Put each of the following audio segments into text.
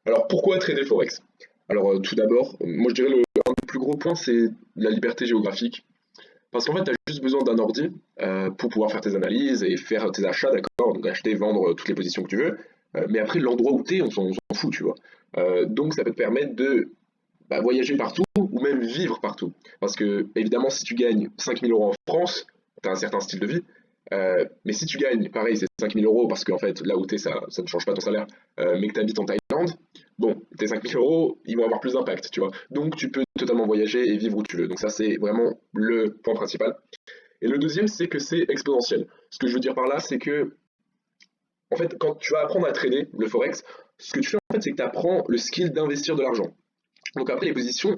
Alors pourquoi trader Forex? Alors tout d'abord, moi je dirais un des plus gros points c'est la liberté géographique. Parce qu'en fait, tu as juste besoin d'un ordi pour pouvoir faire tes analyses et faire tes achats, d'accord? Donc acheter, vendre toutes les positions que tu veux. Mais après, l'endroit où tu es, on s'en fout, tu vois. Donc ça peut te permettre de voyager partout ou même vivre partout. Parce que, évidemment, si tu gagnes 5 000 € en France, tu as un certain style de vie. Mais si tu gagnes, pareil, c'est 5 000 € parce qu'en fait, là où tu es, ça ne change pas ton salaire, mais que tu habites en Thaïlande, bon, tes 5 000 €, ils vont avoir plus d'impact, tu vois. Donc tu peux totalement voyager et vivre où tu veux. Donc ça, c'est vraiment le point principal. Et le deuxième, c'est que c'est exponentiel. Ce que je veux dire par là, c'est que, en fait, quand tu vas apprendre à trader le Forex, ce que tu fais, en fait, c'est que tu apprends le skill d'investir de l'argent. Donc après, les positions,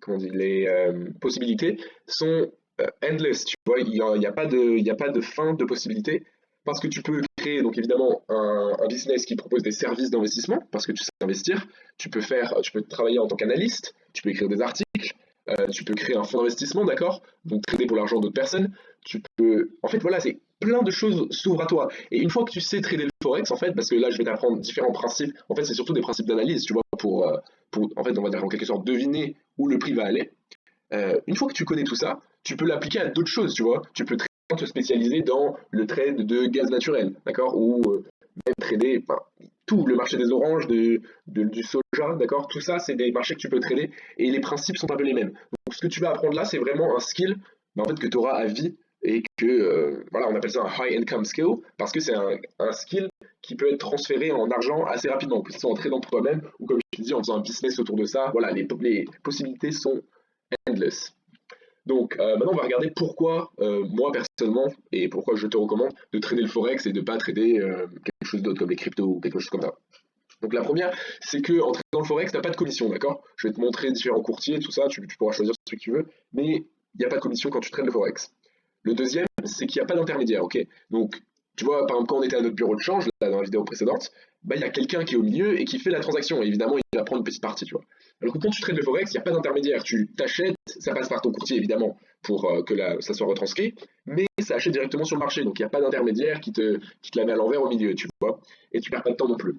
comment on dit, les possibilités sont endless, tu vois, il y a pas de fin de possibilités, parce que tu peux créer, donc évidemment, un business qui propose des services d'investissement, parce que tu sais investir, tu peux travailler en tant qu'analyste, tu peux écrire des articles, tu peux créer un fonds d'investissement, d'accord? Donc trader pour l'argent d'autres personnes, tu peux... En fait, voilà, c'est plein de choses s'ouvrent à toi. Et une fois que tu sais trader le Forex, en fait, parce que là, je vais t'apprendre différents principes, en fait, c'est surtout des principes d'analyse, tu vois, en fait, on va dire en quelque sorte deviner où le prix va aller. Une fois que tu connais tout ça, tu peux l'appliquer à d'autres choses, tu vois. Tu peux te spécialiser dans le trade de gaz naturel, d'accord? Ou même trader enfin, tout, le marché des oranges, du soja, d'accord? Tout ça, c'est des marchés que tu peux trader et les principes sont un peu les mêmes. Donc, ce que tu vas apprendre là, c'est vraiment un skill en fait, que tu auras à vie et que, voilà, on appelle ça un high income skill parce que c'est un skill qui peut être transféré en argent assez rapidement, que ce soit en tradant pour toi-même ou comme je te dis, en faisant un business autour de ça. Voilà, les possibilités sont endless. Donc maintenant, on va regarder pourquoi moi personnellement et pourquoi je te recommande de trader le forex et de ne pas trader quelque chose d'autre comme les cryptos ou quelque chose comme ça. Donc la première, c'est que en tradant le forex, tu n'as pas de commission, d'accord? Je vais te montrer différents courtiers, tout ça, tu pourras choisir celui que tu veux, mais il n'y a pas de commission quand tu trades le forex. Le deuxième, c'est qu'il n'y a pas d'intermédiaire, ok? Donc, tu vois, par exemple, quand on était à notre bureau de change, là, dans la vidéo précédente, il y a quelqu'un qui est au milieu et qui fait la transaction. Et évidemment, il va prendre une petite partie, tu vois. Alors que quand tu trades le Forex, il n'y a pas d'intermédiaire. Tu t'achètes, ça passe par ton courtier, évidemment, pour que ça soit retranscrit, mais ça achète directement sur le marché. Donc, il n'y a pas d'intermédiaire qui te la met à l'envers au milieu, tu vois. Et tu perds pas de temps non plus.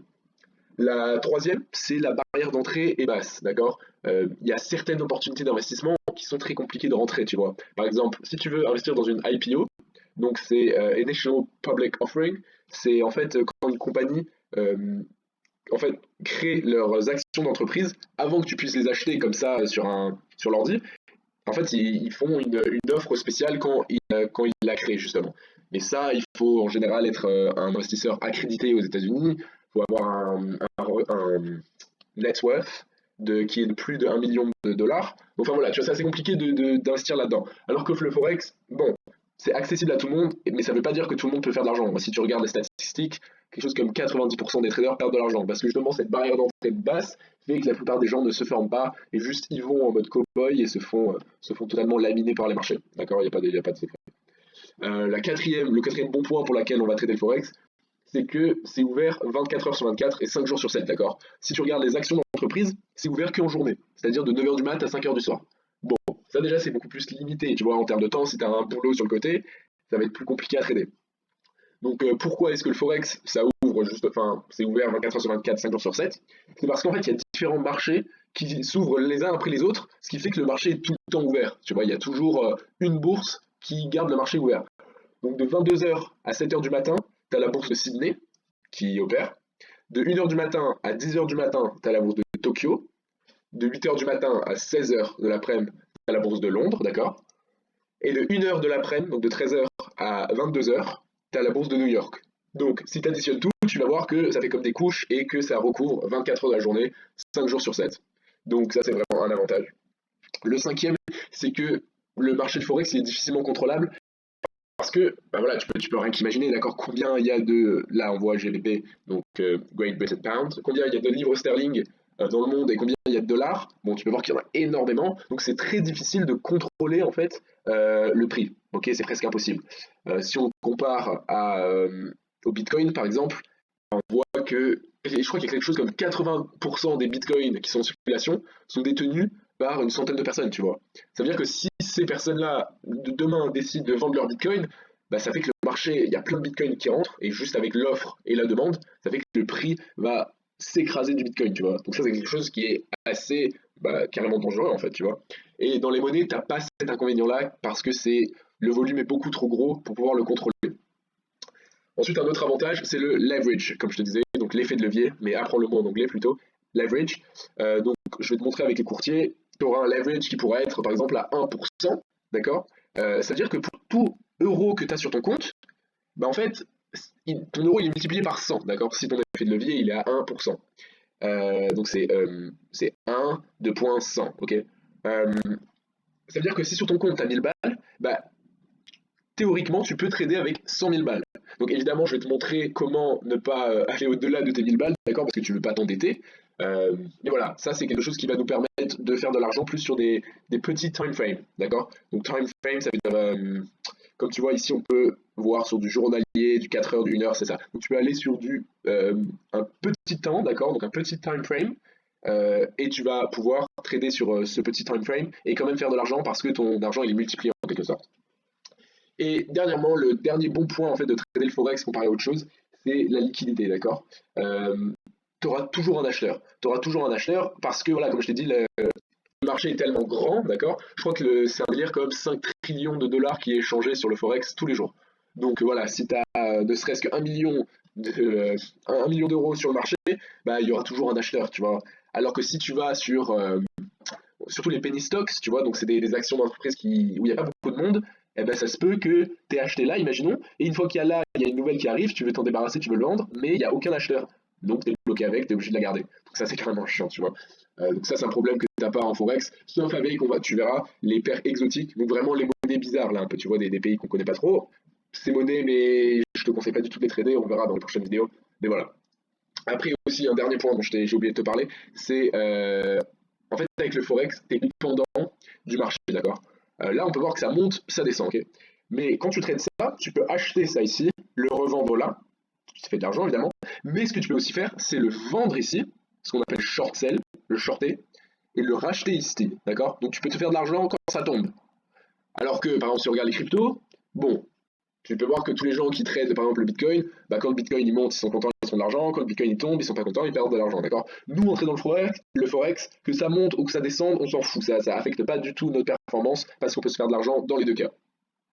La troisième, c'est la barrière d'entrée est basse, d'accord? Il y a certaines opportunités d'investissement qui sont très compliquées de rentrer, tu vois. Par exemple, si tu veux investir dans une IPO, donc c'est Initial Public Offering, c'est en fait quand une compagnie euh, en fait crée leurs actions d'entreprise avant que tu puisses les acheter comme ça sur l'ordi. En fait, ils font une offre spéciale quand ils la créent, justement. Mais ça, il faut en général être un investisseur accrédité aux États-Unis. Il faut avoir un net worth qui est de plus de 1 million de dollars. Donc, enfin voilà, tu vois, c'est assez compliqué d'investir là-dedans. Alors que le Forex, bon, c'est accessible à tout le monde, mais ça ne veut pas dire que tout le monde peut faire de l'argent. Si tu regardes les statistiques, quelque chose comme 90% des traders perdent de l'argent. Parce que justement, cette barrière d'entrée basse fait que la plupart des gens ne se forment pas et juste ils vont en mode cow-boy et se font totalement laminer par les marchés. D'accord? Il y a pas de secret. Le quatrième bon point pour lequel on va trader le Forex, c'est que c'est ouvert 24 heures sur 24 et 5 jours sur 7, d'accord? Si tu regardes les actions d'entreprise, c'est ouvert qu'en journée, c'est-à-dire de 9 heures du mat à 5 heures du soir. Bon, ça déjà c'est beaucoup plus limité, tu vois, en termes de temps, si tu as un boulot sur le côté, ça va être plus compliqué à trader. Donc pourquoi est-ce que le Forex, ça ouvre juste, enfin, c'est ouvert 24 heures sur 24, 5 jours sur 7? C'est parce qu'en fait, il y a différents marchés qui s'ouvrent les uns après les autres, ce qui fait que le marché est tout le temps ouvert. Tu vois, il y a toujours une bourse qui garde le marché ouvert. Donc de 22 heures à 7 heures du matin, tu as la bourse de Sydney qui opère. De 1 heure du matin à 10 heures du matin, tu as la bourse de Tokyo. De 8 heures du matin à 16 heures de l'après-midi, tu as la bourse de Londres, d'accord? Et de 1 heure de l'après-midi, donc de 13 heures à 22 heures, tu as la bourse de New York. Donc si tu additionnes tout, tu vas voir que ça fait comme des couches et que ça recouvre 24 heures de la journée, 5 jours sur 7. Donc ça c'est vraiment un avantage. Le cinquième, c'est que le marché de Forex il est difficilement contrôlable parce que, voilà, tu peux rien qu'imaginer, d'accord, combien il y a là on voit GBP, donc Great Britain Pound, combien il y a de livres sterling dans le monde et combien il y a de dollars, bon, tu peux voir qu'il y en a énormément, donc c'est très difficile de contrôler en fait le prix, ok, c'est presque impossible. Si on compare au Bitcoin par exemple, on voit que, je crois qu'il y a quelque chose comme 80% des bitcoins qui sont en circulation sont détenus par une centaine de personnes, tu vois. Ça veut dire que si ces personnes-là, demain, décident de vendre leur bitcoin, ça fait que le marché, il y a plein de bitcoins qui rentrent, et juste avec l'offre et la demande, ça fait que le prix va s'écraser du Bitcoin, tu vois. Donc ça, c'est quelque chose qui est assez carrément dangereux, en fait, tu vois. Et dans les monnaies, t'as pas cet inconvénient-là parce que le volume est beaucoup trop gros pour pouvoir le contrôler. Ensuite, un autre avantage, c'est le leverage, comme je te disais, donc l'effet de levier, mais apprends le mot en anglais plutôt, leverage. Donc, je vais te montrer avec les courtiers, tu auras un leverage qui pourrait être par exemple à 1%, d'accord. Ça veut dire que pour tout euro que tu as sur ton compte, en fait, ton euro il est multiplié par 100, d'accord. Si ton effet de levier il est à 1%. Donc c'est 1 de point 100, ok. Ça veut dire que si sur ton compte tu as 1000 balles, théoriquement, tu peux trader avec 100 000 balles. Donc évidemment, je vais te montrer comment ne pas aller au-delà de tes 1000 balles, d'accord, parce que tu ne veux pas t'endetter. Mais voilà, ça c'est quelque chose qui va nous permettre de faire de l'argent plus sur des petits time frames, d'accord. Donc time frame, ça veut dire, comme tu vois ici, on peut voir sur du journalier, du 4 heures, du 1 heure, c'est ça. Donc tu peux aller sur un petit temps, d'accord, donc un petit time frame, et tu vas pouvoir trader sur ce petit time frame et quand même faire de l'argent parce que ton argent il est multiplié en quelque sorte. Et dernièrement, le dernier bon point en fait de trader le forex comparé à autre chose, c'est la liquidité, d'accord. Tu auras toujours un acheteur. Tu auras toujours un acheteur parce que voilà, comme je t'ai dit, le marché est tellement grand, d'accord. Je crois que c'est un délire comme 5 trillions de dollars qui est échangé sur le forex tous les jours. Donc voilà, si tu as ne serait-ce qu'un million un million d'euros sur le marché, il y aura toujours un acheteur, tu vois. Alors que si tu vas sur surtout les penny stocks, tu vois, donc c'est des actions d'entreprise où il n'y a pas beaucoup de monde, eh ben ça se peut que tu aies acheté là, imaginons, et une fois qu'il y a là, il y a une nouvelle qui arrive, tu veux t'en débarrasser, tu veux le vendre, mais il n'y a aucun acheteur. Donc tu es bloqué avec, tu es obligé de la garder. Donc ça c'est carrément chiant, tu vois. Donc ça c'est un problème que tu n'as pas en Forex, sauf avec, tu verras, les paires exotiques, donc vraiment les monnaies bizarres, là, un peu, tu vois, des pays qu'on ne connaît pas trop. Ces monnaies, mais je te conseille pas du tout de les trader, on verra dans les prochaines vidéos. Mais voilà. Après aussi, un dernier point dont j'ai oublié de te parler, c'est en fait, avec le Forex, tu es dépendant du marché, d'accord. Là, on peut voir que ça monte, ça descend, ok. Mais quand tu trades ça, tu peux acheter ça ici, le revendre là, ça fait de l'argent évidemment, mais ce que tu peux aussi faire, c'est le vendre ici, ce qu'on appelle short sell, le shorter, et le racheter ici, d'accord. Donc tu peux te faire de l'argent quand ça tombe. Alors que, par exemple, si on regarde les cryptos, bon, tu peux voir que tous les gens qui tradent, par exemple, le Bitcoin, quand le Bitcoin il monte, ils sont contents, ils font de l'argent. Quand le Bitcoin il tombe, ils sont pas contents, ils perdent de l'argent, d'accord. Nous, on trade dans le forex, que ça monte ou que ça descende, on s'en fout. Ça affecte pas du tout notre performance parce qu'on peut se faire de l'argent dans les deux cas.